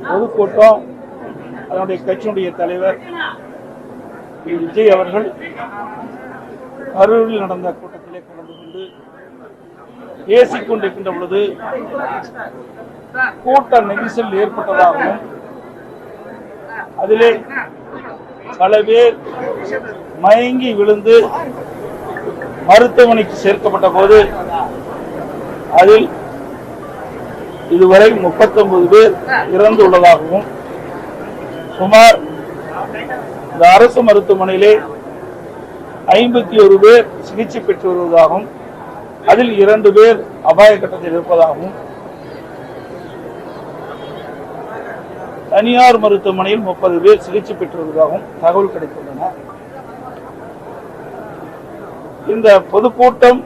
பொதுக்கூட்டம் அதனுடைய கட்சியினுடைய தலைவர் விஜய் அவர்கள் கரூரில் நடந்த கூட்டத்திலே கலந்து கொண்டு பேசிக் கொண்டிருக்கின்ற பொழுது கூட்ட நெரிசல் ஏற்பட்டதாகவும் அதிலே பல பேர் மயங்கி விழுந்து மருத்துவமனைக்கு சேர்க்கப்பட்ட போது அதில் இதுவரை 39 பேர் இறந்துள்ளதாகவும் சுமார் இந்த அரசு மருத்துவமனையிலே 51 பேர் சிகிச்சை பெற்று வருவதாகவும் அதில் 2 பேர் அபாய கட்டத்தில் இருப்பதாகவும் தனியார் மருத்துவமனையில் 30 பேர் சிகிச்சை பெற்று வருவதாகவும் தகவல் கிடைத்துள்ளன. இந்த பொதுக்கூட்டம்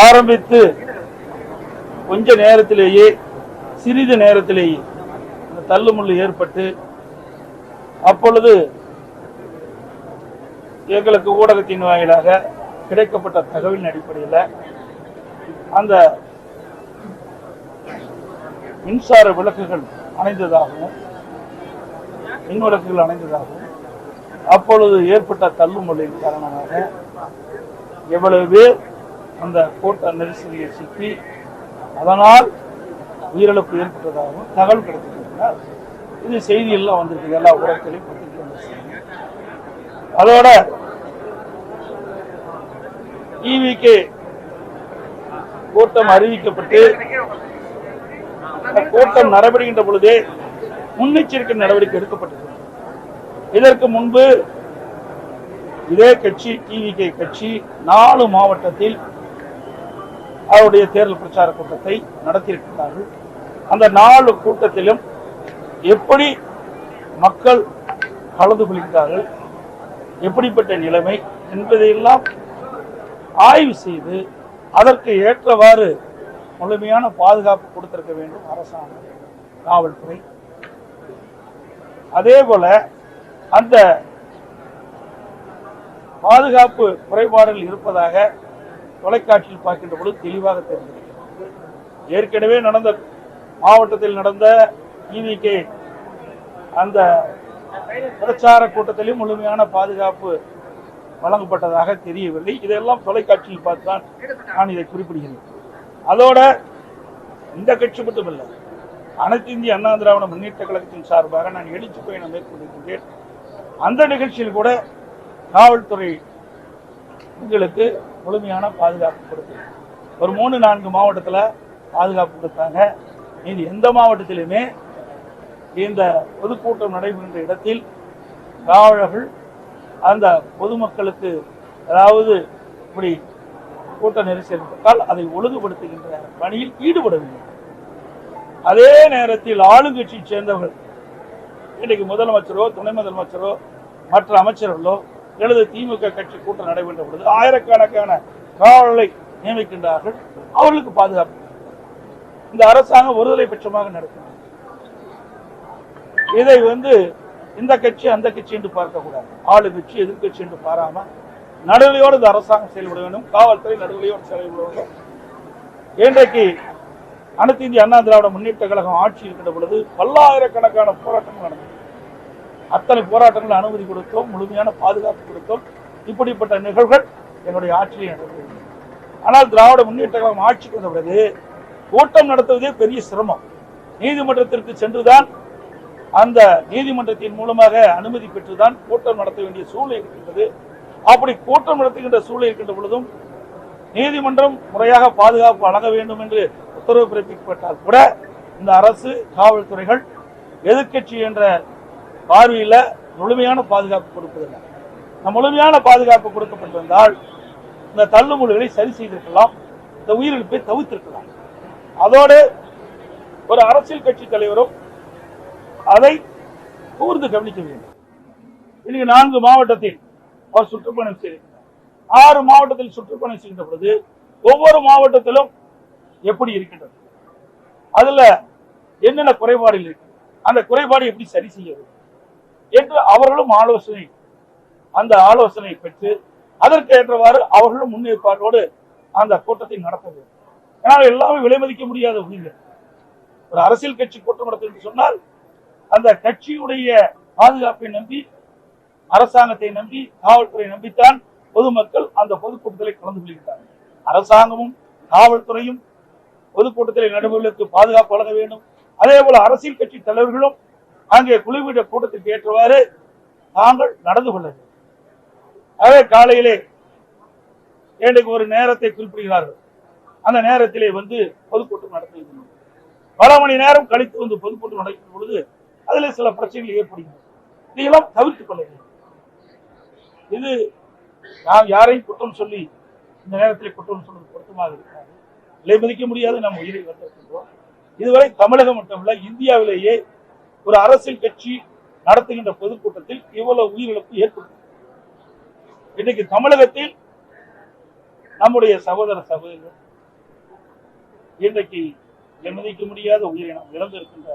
ஆரம்பித்து கொஞ்ச நேரத்திலேயே சிறிது நேரத்திலேயே இந்த தள்ளுமுள்ளு ஏற்பட்டு அப்பொழுது எங்களுக்கு ஊடகத்தின் வாயிலாக கிடைக்கப்பட்ட தகவலின் அடிப்படையில் அந்த மின்சார விளக்குகள் அணைந்ததாகவும் மின் விளக்குகள் அணைந்ததாகவும் அப்பொழுது ஏற்பட்ட தள்ளுமுள்ளின் காரணமாக எவ்வளவு பேர் அந்த கூட்ட நெரிசலில் சிக்கி அதனால் உயிரிழப்பு ஏற்பட்டதாகவும் தகவல் கிடைத்திருக்கிறார். இது செய்தியெல்லாம் வந்திருக்கு, எல்லா ஊடகத்திலையும் பத்திரிகை. அதோட ஈவிகே கூட்டம் அறிவிக்கப்பட்டு கூட்டம் நடைபெறுகின்ற பொழுதே முன்னெச்சரிக்கை நடவடிக்கை எடுக்கப்பட்டது. இதற்கு முன்பு இதே கட்சி டிவிகே கட்சி 4 மாவட்டத்தில் அவருடைய தேர்தல் பிரச்சார கூட்டத்தை நடத்தியிருக்கிறார்கள். அந்த 4 கூட்டத்திலும் எப்படி மக்கள் கலந்து கொள்கிறார்கள், எப்படிப்பட்ட நிலைமை என்பதையெல்லாம் ஆய்வு செய்து அதற்கு ஏற்றவாறு முழுமையான பாதுகாப்பு கொடுத்திருக்க வேண்டும் அரசாங்கம், காவல்துறை. அதே போல அந்த பாதுகாப்பு குறைபாடுகள் இருப்பதாக தொலைக்காட்சியில் பார்க்கின்ற பொழுது தெளிவாக தெரிந்திருக்கிறது. ஏற்கனவே நடந்த மாவட்டத்தில் நடந்த ஈவிகே அந்த பிரச்சார கூட்டத்திலும் முழுமையான பாதுகாப்பு வழங்கப்பட்டதாக தெரியவில்லை. இதெல்லாம் தொலைக்காட்சியில் பார்த்துதான் நான் இதை குறிப்பிடுகிறேன். அதோட இந்த கட்சி மட்டுமில்லை, அனைத்து இந்திய அண்ணா திராவிட முன்னேற்ற கழகத்தின் சார்பாக நான் எழுச்சி பயணம் மேற்கொண்டிருக்கின்றேன். அந்த நிகழ்ச்சியில் கூட காவல்துறை உங்களுக்கு முழுமையான பாதுகாப்பு கொடுத்தது. ஒரு 3-4 மாவட்டத்தில் பாதுகாப்பு கொடுத்தாங்க. இது எந்த மாவட்டத்திலுமே இந்த பொதுக்கூட்டம் நடைபெறுகின்ற இடத்தில் காவலர்கள் அந்த பொதுமக்களுக்கு அதாவது இப்படி கூட்ட நெரிசல் ஏற்பட்டால் அதை ஒழுங்குபடுத்துகின்ற பணியில் ஈடுபடவில்லை. அதே நேரத்தில் ஆளுங்கட்சியை சேர்ந்தவர்கள் இன்றைக்கு முதலமைச்சரோ துணை முதலமைச்சரோ மற்ற அமைச்சர்களோ எனது திமுக கட்சி கூட்டம் நடைபெற்ற பொழுது ஆயிரக்கணக்கான காவலர்களை நியமிக்கின்றார்கள். அவர்களுக்கு பாதுகாப்பு இந்த அரசாங்கம் ஒருதலை பட்சமாக நடக்கிறது. இதை இந்த கட்சி அந்த கட்சி என்று பார்க்கக்கூடாது. ஆளுங்கட்சி எதிர்கட்சி என்று பாராம நடுநிலையோடு இந்த அரசாங்கம் செயல்பட வேண்டும், காவல்துறை நடுநிலையோடு செயல்பட வேண்டும். இன்றைக்கு அனைத்து இந்திய அண்ணா திராவிட முன்னேற்ற கழகம் ஆட்சி இருக்கின்ற பொழுது பல்லாயிரக்கணக்கான போராட்டங்கள் நடந்தது. அத்தனை போராட்டங்கள் அனுமதி கொடுத்தோம், முழுமையான பாதுகாப்பு கொடுத்தோம். இப்படிப்பட்ட நிகழ்வுகள் என்னுடைய ஆட்சியில் நடந்தது. ஆனால் திராவிட முன்னேற்ற கழகம் ஆட்சிக்கு வந்த பிறகு கூட்டம் நடத்துவதே பெரிய சிரமம். நீதிமன்றத்திற்கு சென்றுதான் அந்த நீதிமன்றத்தின் மூலமாக அனுமதி பெற்றுதான் கூட்டம் நடத்த வேண்டிய சூழ்நிலை இருக்கின்றது. அப்படி கூட்டம் நடத்துகின்ற சூழ்நிலை இருக்கின்ற பொழுதும் நீதிமன்றம் முறையாக பாதுகாப்பு வழங்க வேண்டும் என்று உத்தரவு பிறப்பிக்கப்பட்டால் கூட இந்த அரசு காவல்துறைகள் எதிர்கட்சி என்ற பார்வையில் முழுமையான பாதுகாப்பு கொடுப்பதில்லை. முழுமையான பாதுகாப்பு கொடுக்கப்பட்டிருந்தால் இந்த தள்ளுமுள்ளுகளை சரி செய்திருக்கலாம், இந்த உயிரிழப்பை தவிர்த்திருக்கலாம். அதோடு ஒரு அரசியல் கட்சி தலைவரும் அதை கூர்ந்து கவனிக்க வேண்டும். இன்னைக்கு 4 மாவட்டத்தில் அவர் சுற்றுப்பயணம் செய்திருக்கிறார். 6 மாவட்டத்தில் சுற்றுப்பயணம் செய்கின்ற பொழுது ஒவ்வொரு மாவட்டத்திலும் எப்படி இருக்கின்றது, அதுல என்னென்ன குறைபாடுகள் இருக்கு, அந்த குறைபாடு எப்படி சரி செய்ய வேண்டும் என்று அவர்களும் அந்த ஆலோசனை பெற்று அதற்கு ஏற்றவாறு அவர்களும் முன்னேற்பாட்டோடு அந்த கூட்டத்தை நடத்த வேண்டும். ஏன்னா எல்லாமே விலை மதிக்க முடியாத உயிர்கள். ஒரு அரசியல் கட்சி கூட்டம் நடத்தும் என்று சொன்னால் அந்த கட்சியுடைய பாதுகாப்பை நம்பி, அரசாங்கத்தை நம்பி, காவல்துறை நம்பித்தான் பொதுமக்கள் அந்த பொதுக்கூட்டத்தில் கலந்து கொள்கிறார்கள். அரசாங்கமும் காவல்துறையும் பொதுக்கூட்டத்தில் நடைபெறுவதற்கு பாதுகாப்பு வழங்க வேண்டும். அதே போல அரசியல் கட்சி தலைவர்களும் அங்கே குழுவிட கூட்டத்திற்கு ஏற்றவாறு தாங்கள் நடந்து கொள்ள வேண்டும். அதே காலையிலே இன்றைக்கு ஒரு நேரத்தை குறிப்பிடுகிறார்கள். அந்த நேரத்திலே வந்து பொதுக்கூட்டம் நடத்துகிறது. பல மணி நேரம் கழித்து வந்து பொதுக்கூட்டம் நடக்கும் பொழுது அதில் சில பிரச்சனைகள் ஏற்படுகிறது. இதையெல்லாம் தவிர்த்துக் கொள்ள வேண்டும். இது நாம் யாரையும் குற்றம் சொல்லி இந்த நேரத்தில் குற்றம் சொல்வது பொருத்தமாக இருக்கிறார். விலை மதிக்க முடியாது நம் உயிரை வந்திருக்கின்றோம். இதுவரை தமிழகம் மட்டுமல்ல, இந்தியாவிலேயே ஒரு அரசியல் கட்சி நடத்துகின்ற பொதுக்கூட்டத்தில் இவ்வளவு உயிரிழப்பு ஏற்படும். இன்னைக்கு தமிழகத்தில் நம்முடைய சகோதர சகோதரிகள் இன்றைக்கு மதிக்க முடியாத உயிரை நாம் இழந்திருக்கின்ற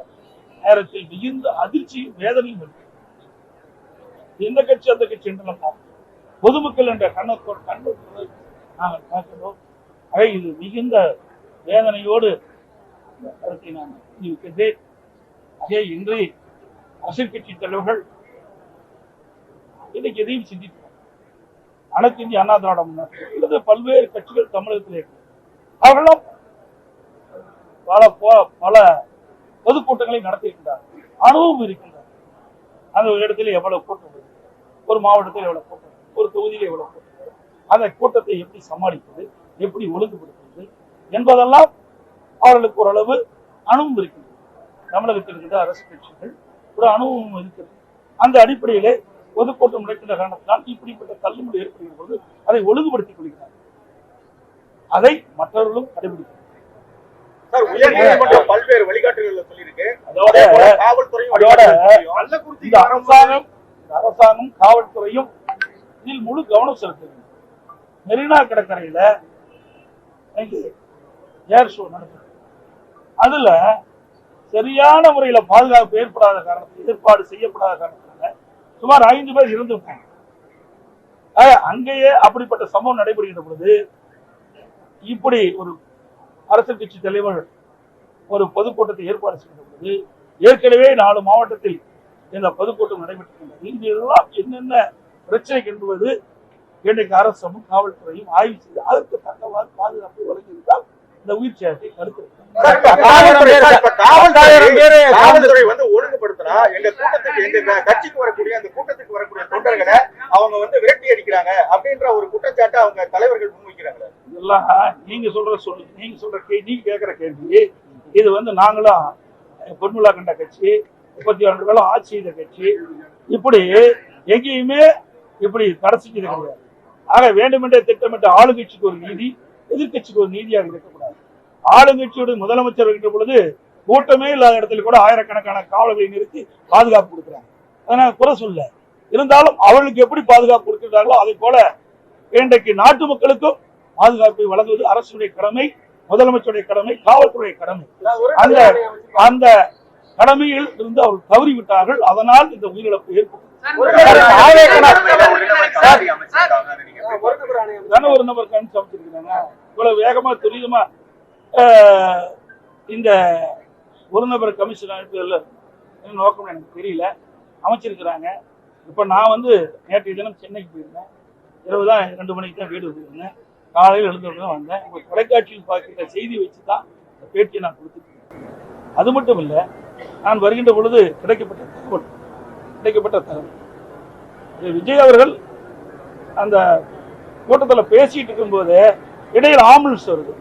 நேரத்தில் மிகுந்த அதிர்ச்சியும் வேதனையும் இருக்கு. எந்த கட்சி அந்த கட்சி என்று பொதுமக்கள் என்ற கண்ணோடு நாங்கள் பார்க்கிறோம். இது மிகுந்த வேதனையோடு கருத்தை நான் தெரிவிக்கின்றேன். அதே இன்று அரசியல் கட்சி தலைவர்கள் இன்னைக்கு எதையும் சிந்தித்தார். அனைத்து இந்திய அண்ணா திராவிட முன்னேற்ற பல்வேறு கட்சிகள் தமிழகத்தில் அவர்களும் பல பொதுக்கூட்டங்களை நடத்தியிருக்கின்றார்கள். அனுபவம் இருக்கின்றார். அந்த இடத்துல எவ்வளவு கூட்டம், ஒரு மாவட்டத்தில் எவ்வளவு கூட்டம், ஒரு தொகுதியில் எவ்வளவு கூட்டம், அந்த கூட்டத்தை எப்படி சமாளிப்பது, எப்படி ஒழுங்குபடுத்துவது என்பதெல்லாம் அவர்களுக்கு ஓரளவு அனுபவம் இருக்கின்றது. தமிழகத்தில் இருக்கின்ற அரசு கட்சிகள் ஒரு அனுபவம் இருக்கிறது. அந்த அடிப்படையிலே பொதுக்கூட்டம் நடக்கின்ற காரணத்தினால் இப்படிப்பட்ட தள்ளுமுறை ஏற்படுகிற போது அதை ஒழுங்குபடுத்திக் கொள்கிறார். அதை மற்றவர்களும் கடைபிடிக்கிறார். பல்வேறு வழிகாட்டுகள் சொல்லியிருக்கு. அரசாங்கம் காவல்துறையும் இதில் முழு கவனம் செலுத்துகிறது. மெரினா கடற்கரையில ஏர் ஷோ நடக்குது. அதுல சரியான முறையில பாதுகாப்பு ஏற்பாடு செய்யப்படாத காரணத்தினால சுமார் 5 பேர் இருந்திருக்காங்க. அங்கேயே அப்படிப்பட்ட சம்பவம் நடைபெறுகின்ற பொழுது இப்படி ஒரு அரசியல் கட்சி தலைவர் ஒரு பொதுக்கூட்டத்தை ஏற்பாடு செய்கின்ற பொழுது ஏற்கனவே 4 மாவட்டத்தில் இந்த பொதுக்கூட்டம் நடைபெற்றிருக்கின்றது. இதெல்லாம் என்னென்ன பிரச்சனை என்பது இன்றைக்கு அரசும் காவல்துறையும் ஆய்வு செய்து அதற்கு தக்கவாறு பாதுகாப்பு வழங்கியிருந்தால் இந்த உயிர் சேதத்தை தடுத்திருக்கிறது. காவல்துறை வந்து ஒழுங்குபடுத்தினா எங்க கூட்டத்துக்கு, எங்க கட்சிக்கு வரக்கூடிய அந்த கூட்டத்துக்கு வரக்கூடிய தொண்டர்களை அவங்க வந்து விரட்டி அடிக்கிறாங்க அப்படின்ற ஒரு குற்றச்சாட்டை அவங்க தலைவர்கள் முன்வைக்கிறாங்க. இதெல்லாம் நீங்க சொல்ற நீங்க கேட்கிற கேள்வி. இது வந்து நாங்களும் பொன்முலா கண்ட கட்சி, 32 ஆண்டுகளும் ஆட்சி செய்த கட்சி, இப்படி எங்கேயுமே இப்படி தடை செஞ்சது கிடையாது. ஆக வேண்டுமென்றே திட்டமிட்ட ஆளுங்கட்சிக்கு ஒரு நீதி, எதிர்கட்சிக்கு ஒரு நீதியாக இருக்கக்கூடாது. ஆளுங்கட்சியோட முதலமைச்சர் இருக்கின்ற பொழுது கூட்டமே இல்லாத இடத்துல கூட ஆயிரக்கணக்கான காவலர்களை நிறுத்தி பாதுகாப்பு கொடுக்கிறாங்க. அதனால குறை சொல்ல, இருந்தாலும் அவர்களுக்கு எப்படி பாதுகாப்பு கொடுக்கிறார்களோ அதை போல இன்றைக்கு நாட்டு மக்களுக்கும் பாதுகாப்பை வழங்குவது அரசுடைய கடமை, முதலமைச்சருடைய கடமை, காவல்துறை கடமை. அந்த கடமையில் இருந்து அவர்கள் தவறிவிட்டார்கள். அதனால் இந்த உயிரிழப்பு ஏற்பட்டது. ஒரு நபர் கணிச்சு அமைச்சிருக்கிறாங்க. இவ்வளவு வேகமா துரிதமா இந்த ஒரு நபர் கமிஷன் அனுப்புதல் நோக்கம் எனக்கு தெரியல, அமைச்சிருக்கிறாங்க. இப்ப நான் வந்து நேற்றைய தினம் சென்னைக்கு போயிருந்தேன். இரவு தான் 2 மணிக்கு தான் வீடு போயிருந்தேன். காலையில் எழுந்தவுடன் தான் வந்தேன். இப்போ தொலைக்காட்சியில் பார்க்கிற செய்தி வச்சுதான் இந்த பேட்டியை நான் கொடுத்துருக்கேன். அது மட்டும் இல்லை, நான் வருகின்ற பொழுது கிடைக்கப்பட்ட தகவல் விஜய் அவர்கள் அந்த கூட்டத்தில் பேசிட்டு இருக்கும் போது இடையில் ஆம்புலன்ஸ் வருது.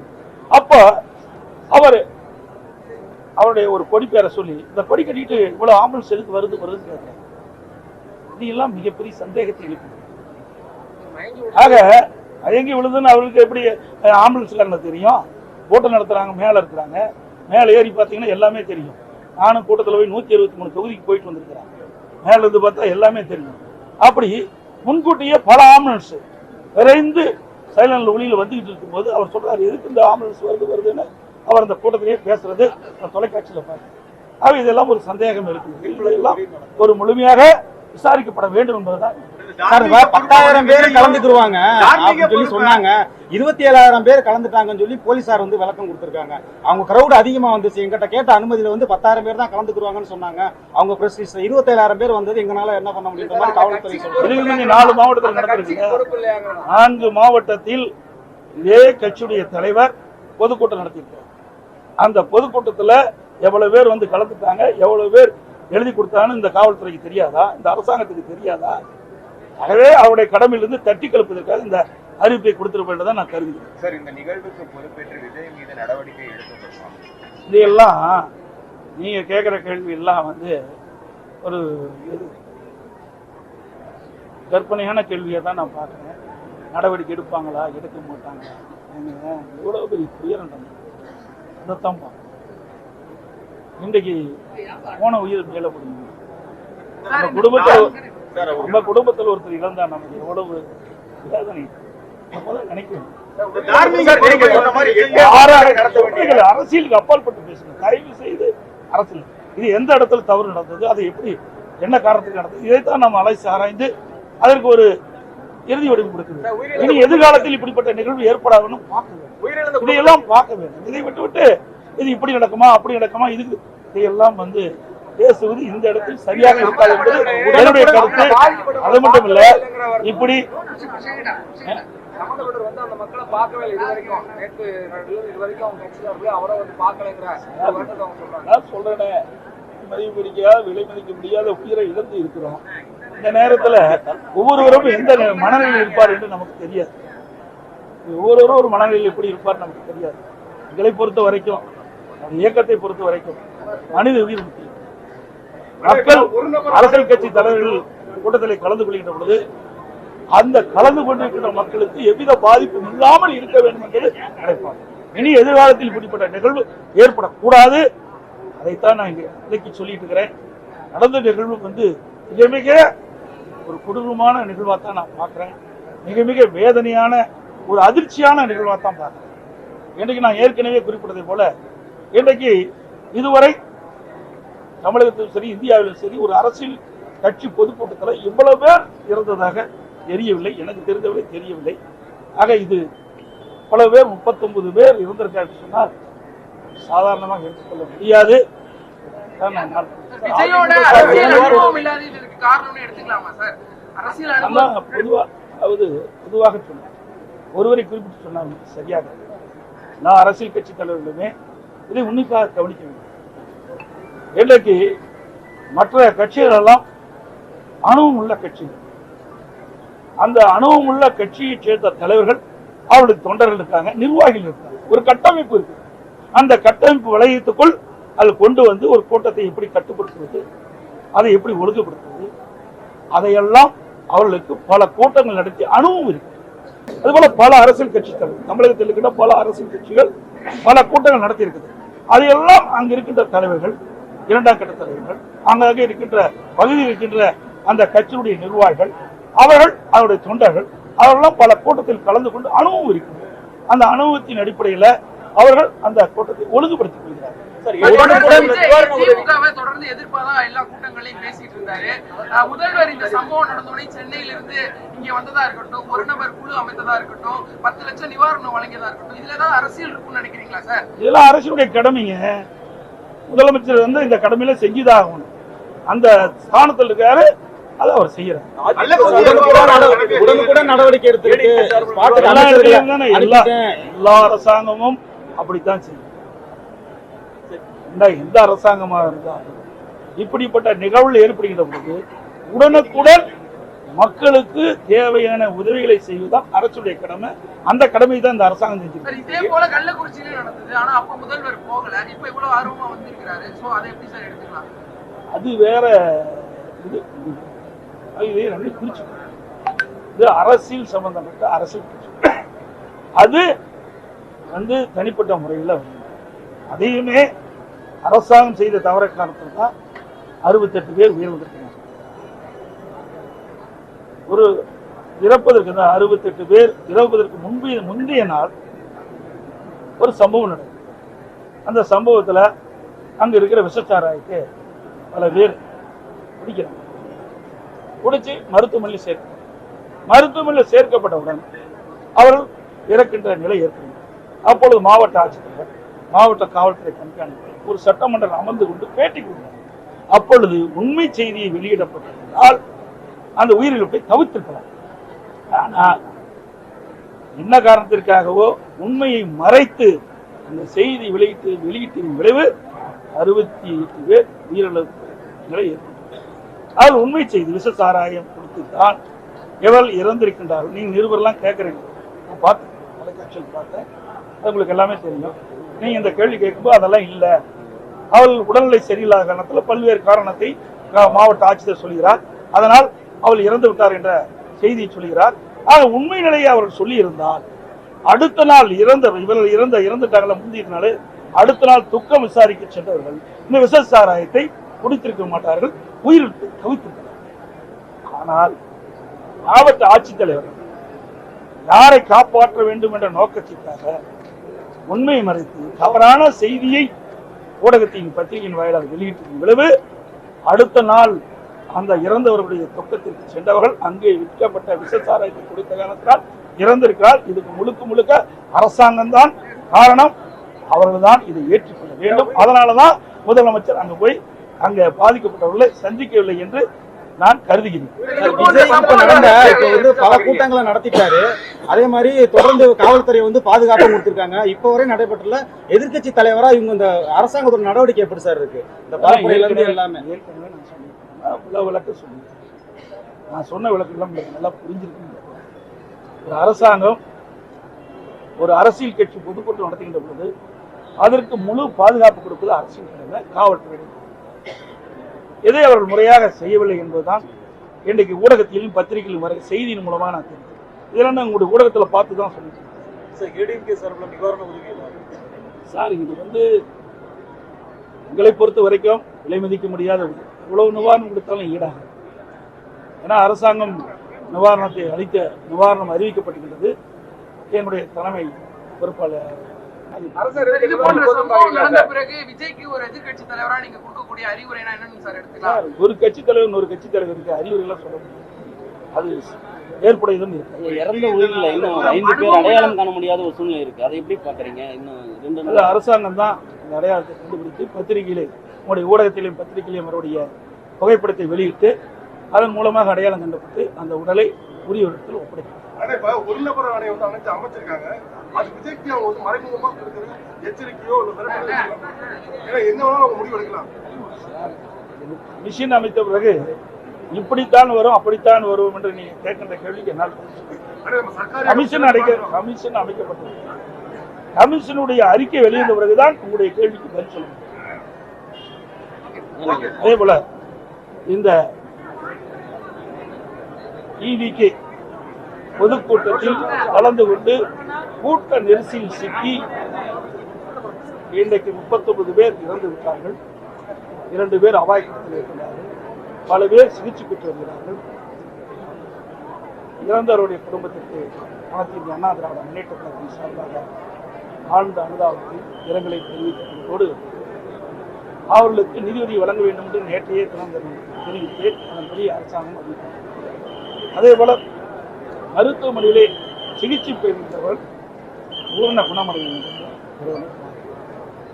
அப்போ அவருடைய ஒரு கொடி பேரை சொல்லி இந்த கொடி கட்டிட்டு இவ்வளவு ஆம்புலன்ஸ் எதுக்கு வருது கேட்கிறேன். இதெல்லாம் மிகப்பெரிய சந்தேகத்தை இருக்கு. ஆக எங்க விழுதுன்னு அவருக்கு எப்படி ஆம்புலன்ஸ்காரங்க தெரியும்? கூட்டம் நடத்துறாங்க, மேல இருக்கிறாங்க, மேல ஏறி பார்த்தீங்கன்னா எல்லாமே தெரியும். நானும் கூட்டத்தில் போய் 163 தொகுதிக்கு போயிட்டு வந்திருக்கிறேன். மேல இருந்து பார்த்தா எல்லாமே தெரியும். அப்படி முன்கூட்டியே பல ஆம்புலன்ஸ் விரைந்து சைலண்ட் ஒளியில் வந்துகிட்டு இருக்கும் போது அவர் சொல்றாரு, எதுக்கு இந்த ஆம்புலன்ஸ் வருதுன்னு அவர் அந்த கூட்டத்திலேயே பேசுறது தொலைக்காட்சியில் பார்த்து. ஆக இதெல்லாம் ஒரு சந்தேகம் இருக்குது. இதெல்லாம் ஒரு முழுமையாக விசாரிக்கப்பட வேண்டும் என்பதுதான். 10,000 பேர் கலந்துக்குருவாங்க அப்படின்னு சொல்லி சொன்னாங்க. 27,000 பேர் கலந்துட்டாங்கன்னு சொல்லி போலீசார் வந்து விளக்கம் கொடுத்திருக்காங்க. அவங்க கிரௌட் அதிகமா வந்துச்சு, எங்கிட்ட கேட்ட அனுமதியில வந்து 10,000 பேர் தான் கலந்துக்குவாங்கன்னு சொன்னாங்க. அவங்க பிரஸ் 27,000 பேர் வந்தது எங்களால என்ன பண்ண முடியுன்ற மாதிரி காவல்துறை சொல்றாங்க. 4 மாவட்டத்தில் நடந்திருக்கு. 4 மாவட்டத்தில் இதே கட்சியுடைய தலைவர் பொதுக்கூட்டம் நடத்தியிருக்கார். அந்த பொதுக்கூட்டத்துல எவ்வளவு பேர் வந்து கலந்துட்டாங்க, எவ்வளவு பேர் எழுதி கொடுத்தாங்கன்னு இந்த காவல்துறைக்கு தெரியாதா, இந்த அரசாங்கத்துக்கு தெரியாதா? ஆகவே அவருடைய கடமையிலிருந்து தட்டி கலப்பதற்காக இந்த அறிவிப்பை கொடுத்திருப்பதான் நான் கருதுகிறேன். சார், இந்த நிகழ்வுக்கு பொறுப்பேற்று விஜய் மீது நடவடிக்கை எடுக்கப்படலாம். இதெல்லாம் நீங்க கேட்கிற கேள்வி எல்லாம் வந்து ஒரு கற்பனையான கேள்வியை தான் நான் பார்க்கிறேன். நடவடிக்கை எடுப்பாங்களா, எடுக்க மாட்டாங்களா? எவ்வளவு பெரிய துயரம் அதைத்தான் பார்க்கணும். இன்றைக்கு போன உயிர் மேல முடியும். நம்ம குடும்பத்தில் ஒருத்தர் இழந்தா நமக்கு எவ்வளவு வேதனை நினைக்கணும். அரசியலுக்கு அப்பாற்பட்டு பேசணும். தயவு செய்து அரசியல் இது எந்த இடத்துல தவறு நடந்தது, அது எப்படி என்ன காரணத்துக்கு நடந்தது, இதைத்தான் நம்ம அலைசி ஆராய்ந்து அதற்கு ஒரு இறுதி வடிவம் கொடுக்குது. இனி எதிர்காலத்தில் இப்படிப்பட்ட நிகழ்வு ஏற்படாதுன்னு பார்க்க வேண்டும். இதையெல்லாம் பார்க்க வேண்டும். இதை விட்டு இது இப்படி நடக்குமா அப்படி நடக்குமா இதுக்கு இதையெல்லாம் வந்து பேசுவது இந்த இடத்தில் சரியாக இருக்காது என்பது என்னுடைய கருத்து. அது மட்டும் இல்ல, இப்படி சொல்றேனே, மதிப்பிடிக்க விலை மதிக்க முடியாத உயிரை இழந்து இருக்கிறோம். இந்த நேரத்துல ஒவ்வொருவரும் எந்த மனநிலையில் இருப்பார் என்று நமக்கு தெரியாது. ஒவ்வொருவரும் ஒரு மனநிலையில் எப்படி இருப்பார் நமக்கு தெரியாது. எங்களை பொறுத்த வரைக்கும், இயக்கத்தை பொறுத்த வரைக்கும் மனித உயிர் முக்கியம். மக்கள் அரசியல் கட்சி தலைவர்கள் கூட்டத்தில் கலந்து கொள்கின்ற பொழுது அந்த கலந்து கொண்டிருக்கின்ற மக்களுக்கு எவ்வித பாதிப்பும் இல்லாமல் இருக்க வேண்டும் என்பது நினைப்பாங்க. இனி எதிர்காலத்தில் இப்படிப்பட்ட நிகழ்வு ஏற்படக்கூடாது. அதைத்தான் நான் இங்கே விலக்கி சொல்லிட்டு இருக்கிறேன். நடந்த நிகழ்வு வந்து மிக மிக ஒரு கொடூரமான நிகழ்வாத்தான் நான் பார்க்கிறேன். மிக மிக வேதனையான ஒரு அதிர்ச்சியான நிகழ்வாத்தான் பார்க்கிறேன். இன்றைக்கு நான் ஏற்கனவே குறிப்பிட்டதை போல இன்றைக்கு இதுவரை தமிழகத்திலும் சரி இந்தியாவிலும் சரி ஒரு அரசியல் கட்சி பொதுக்கூட்டத்தில் இவ்வளவு பேர் இறந்ததாக தெரியவில்லை, எனக்கு தெரிந்தவரை தெரியவில்லை. ஆக இது பல பேர் 39 பேர் இருந்திருக்காரு சொன்னால் சாதாரணமாக எடுத்துக்கொள்ள முடியாது. பொதுவாக சொன்னார், ஒருவரை குறிப்பிட்டு சொன்னார் சரியாக. நான் அரசியல் கட்சி தலைவர்களுமே இதை உன்னிப்பாக கவனிக்க வேண்டும். இன்றைக்கு மற்ற கட்சிகள் எல்லாம் அணுவும் உள்ள கட்சிகள். அந்த அணுவும் உள்ள கட்சியை சேர்ந்த தலைவர்கள், அவர்களுக்கு தொண்டர்கள் இருக்காங்க, நிர்வாகிகள் இருக்காங்க, ஒரு கட்டமைப்பு இருக்கு. அந்த கட்டமைப்பு வளையத்துக்குள் அது கொண்டு வந்து ஒரு கூட்டத்தை எப்படி கட்டுப்படுத்துவது, அதை எப்படி ஒழுங்குபடுத்துவது, அதையெல்லாம் அவர்களுக்கு பல கூட்டங்கள் நடத்தி அணுவும் இருக்கு. அதுபோல பல அரசியல் கட்சிகள், தமிழகத்தில் இருக்கின்ற பல அரசியல் கட்சிகள் பல கூட்டங்கள் நடத்தி இருக்குது. அதையெல்லாம் அங்கு இருக்கின்ற தலைவர்கள், இரண்டாம் கட்ட தலைவர்கள், அங்கே இருக்கின்ற பகுதியில் இருக்கின்ற அந்த கட்சியுடைய நிர்வாகிகள், அவர்கள் அவருடைய தொண்டர்கள், அவர்களெல்லாம் பல கூட்டத்தில் கலந்து கொண்டு அனுபவம் இருக்கிறது. அந்த அனுபவத்தின் அடிப்படையில் அவர்கள் அந்த கூட்டத்தை ஒழுங்குபடுத்திக் கொள்கிறார்கள். தொடர்ந்து எதிர்ப்பாக எல்லா கூட்டங்களையும் பேசிட்டு இருந்தாரு. முதல்வர் இந்த சம்பவம் நடந்தோடனே சென்னையில இருந்து இங்க வந்ததா இருக்கட்டும், ஒரு நபர் குழு அமைத்ததா இருக்கட்டும், 10 லட்சம் நிவாரணம் வழங்கியதா இருக்கட்டும், இதுல ஏதாவது அரசியல் இருக்குன்னு நினைக்கிறீங்களா சார்? இதெல்லாம் அரசுடைய கடமைங்க. முதலமைச்சர் வந்து இந்த கடமையில செஞ்சுதான் ஆகணும். அந்த ஸ்தானத்தில் இருக்காரு, அதை அவர் செய்யறாரு. நடவடிக்கை எடுத்து எல்லா அரசாங்கமும் அப்படித்தான் செய்யும். எந்த அரசாங்கமாக இருந்தாலும் இப்படிப்பட்ட நிகழ்வுகள் ஏற்படுகின்ற போது உடனுக்குடன் மக்களுக்கு தேவையான உதவிகளை செய்வதுதான் அரசுடைய கடமை. அந்த கடமை தான் இந்த அரசாங்கம் செஞ்சிருக்கு. இதே போல கள்ளக்குறிச்சியிலே நடந்தது. ஆனா அப்ப முதல்வர் போகல, இப்ப இவ்வளவு ஆர்வமா வந்திருக்கிறாரு. சோ அதை எப்படி சார் எடுத்துக்கலாம்? அது வேற இது. இது அரசியல் சம்பந்தப்பட்ட அரசியல் கட்சி. அது வந்து தனிப்பட்ட முறையில் அதையுமே அரசாங்கம் செய்த தவற காரணத்தில் தான் 68 பேர் உயிரிழந்திருக்கிறார். ஒரு இறப்பதற்கு 68 பேர் இறப்பதற்கு முந்தைய நாள் ஒரு சம்பவம் நடக்கும். அந்த சம்பவத்தில் அங்க இருக்கிற விஷச்சாராயத்தை பல பேர் குடிக்கிறாங்க. குடிச்சு மருத்துவமனையில் மருத்துவமனையில் சேர்க்கப்பட்டவுடன் அவர்கள் இறக்கின்ற நிலை ஏற்படும். அப்பொழுது மாவட்ட ஆட்சித்தலைவர், மாவட்ட காவல்துறை கண்காணிப்பாளர் ஒரு சட்டமன்றம் அமர்ந்து கொண்டு பேட்டி கொடுத்தார். அப்பொழுது உண்மை செய்தியை வெளியிடப்பட்டிருந்தால் அந்த உயிரிழப்பை தவிர்த்திருக்கலாம். ஆனால் என்ன காரணத்திற்காகவோ உண்மையை மறைத்து அந்த செய்தி வெளியிட்டின் விளைவு 68 பேர் உயிரிழப்பு நிலை ஏற்பட்டது. அது உண்மை செய்தி. விஷ சாராயம் கொடுத்துத்தான் எவள் இறந்திருக்கின்றார்கள். நீங்க நிருபர்லாம் கேட்கறீங்க, நான் பார்த்தேன், தொலைக்காட்சியில் பார்த்தேன், அது உங்களுக்கு எல்லாமே தெரியும். நீங்க இந்த கேள்வி கேட்கும்போது அதெல்லாம் இல்லை, அவள் உடல்நிலை சரியில்லாத காரணத்தில் பல்வேறு காரணத்தை மாவட்ட ஆட்சியர் சொல்கிறார், அதனால் அவள் இறந்து விட்டார் என்ற செய்தியை சொல்கிறார். ஆக உண்மை நிலையை அவர்கள் சொல்லி இருந்தால் அடுத்த நாள் இவர்கள் இறந்துட்டாங்கள முந்தைய நாள் அடுத்த நாள் துக்கம் விசாரிக்க சென்றவர்கள் இந்த விஷ சாராயத்தை குடித்திருக்க மாட்டார்கள், உயிரிழப்பு தவிர்த்திருக்கிறார்கள். ஆனால் மாவட்ட ஆட்சித்தலைவர் யாரை காப்பாற்ற வேண்டும் என்ற நோக்கத்திற்காக உண்மையை மறைத்து தவறான செய்தியை ஊடகத்தின் பத்திரிகையின் வாயிலாக வெளியிட்டிருக்கும் விளைவு அடுத்த நாள் அந்த இறந்தவர்களுடைய துக்கத்திற்கு சென்றவர்கள் அங்கே விற்கப்பட்ட விஷசாராயத்தை குடித்த காரணத்தால் இறந்திருக்கிறார். இதுக்கு முழுக்க அரசாங்கம் தான் காரணம், அவர்கள் தான் இதை ஏற்றுக்கொள்ள வேண்டும். அதனாலதான் முதலமைச்சர் அங்கு போய் அங்க பாதிக்கப்பட்டவர்களை சந்திக்கவில்லை என்று நான் கருதுகிறேன். பல கூட்டங்களை நடத்திட்டாரு, அதே மாதிரி தொடர்ந்து காவல்துறை பாதுகாப்பு கொடுத்திருக்காங்க. இப்ப வரை நடைபெற்றுள்ள எதிர்கட்சி தலைவரா இவங்க இந்த அரசாங்கத்தோட நடவடிக்கை எப்படி சார் இருக்கு? இந்த பரப்புரையில இருந்து எல்லாமே விளக்க சொல்லி நான் சொன்ன விளக்கம் நல்லா புரிஞ்சிருக்கு. ஒரு அரசாங்கம் ஒரு அரசியல் கட்சி பொதுக்கூட்டம் நடத்துகின்ற பொழுது அதற்கு முழு பாதுகாப்பு கொடுப்பது அரசியல் தலைமை காவல்துறை. எதை அவர்கள் முறையாக செய்யவில்லை என்பதுதான் இன்றைக்கு ஊடகத்திலும் பத்திரிகையிலும் வர செய்தியின் மூலமாக நான் தெரியும். இதெல்லாம் உங்களுடைய ஊடகத்தில் பார்த்து தான் சொல்லியிருக்கேன் சார். இது எங்களை பொறுத்த வரைக்கும் விலை மதிக்க முடியாத இவ்வளவு நிவாரணம் கொடுத்தாலும் ஈடாக. ஏன்னா அரசாங்கம் நிவாரணம் அறிவிக்கப்பட்டிருக்கிறது. என்னுடைய தலைமை பொறுப்பாளர் ஒரு கட்சி தலைவர் ஒரு கட்சி தலைவருக்கு அறிவுரைலாம் சொல்ல முடியும், அது ஏற்புடையதும் இருக்கு. இறந்த உயிரில் இன்னும் 5 பேர் அடையாளம் காண முடியாத ஒரு சூழ்நிலை இருக்கு, அதை எப்படி பாக்குறீங்க? இன்னும் அரசாங்கம் தான் இந்த அடையாளத்தை கண்டுபிடித்து பத்திரிகையிலே உங்களுடைய ஊடகத்திலையும் பத்திரிகையிலையும் அவருடைய புகைப்படத்தை வெளியிட்டு அதன் மூலமாக அடையாளம் கண்டப்பட்டு அந்த உடலை உரிய இடத்தில் ஒப்படைக்கும். ஒரு நபர் ஆணையை அமைச்சிருக்காங்க, அது விஜய்க்கு அவங்க மறைமுகமா எச்சரிக்கையோ என்ன முடிவு எடுக்கலாம். மிஷின் அமைத்த பிறகு இப்படித்தான் வரும் அப்படித்தான் வரும் என்று நீங்க கேட்கின்ற கேள்விக்கு என்னால் கமிஷன் அமைக்கப்பட்டது. கமிஷனுடைய அறிக்கை வெளியிட்ட பிறகுதான் உங்களுடைய கேள்விக்கு பதில் சொல்ல முடியும். அதே போல இந்த EVK பொதுக்கூட்டத்தில் கலந்து கொண்டு கூட்ட நெரிசலில் சிக்கி இன்றைக்கு 39 பேர் இறந்து விட்டார்கள், 2 பேர் அபாயத்தில் இருக்கிறார்கள், பல பேர் சிகிச்சை பெற்று வருகிறார்கள். இறந்தவருடைய குடும்பத்திற்கு அனைத்து இந்திய அண்ணா திராவிட முன்னேற்ற கழகம் சார்பாக ஆழ்ந்த அனுதாபத்தை இரங்கலை தெரிவித்ததோடு அவர்களுக்கு நிதியுதவி வழங்க வேண்டும் என்று நேற்றையே தெரிவித்தேன். அதன்படி அரசாங்கம் அறிவித்தது. அதே போல மருத்துவமனையிலே சிகிச்சை பெறுகின்றவர்கள் பூர்ண குணமடைய வேண்டும்.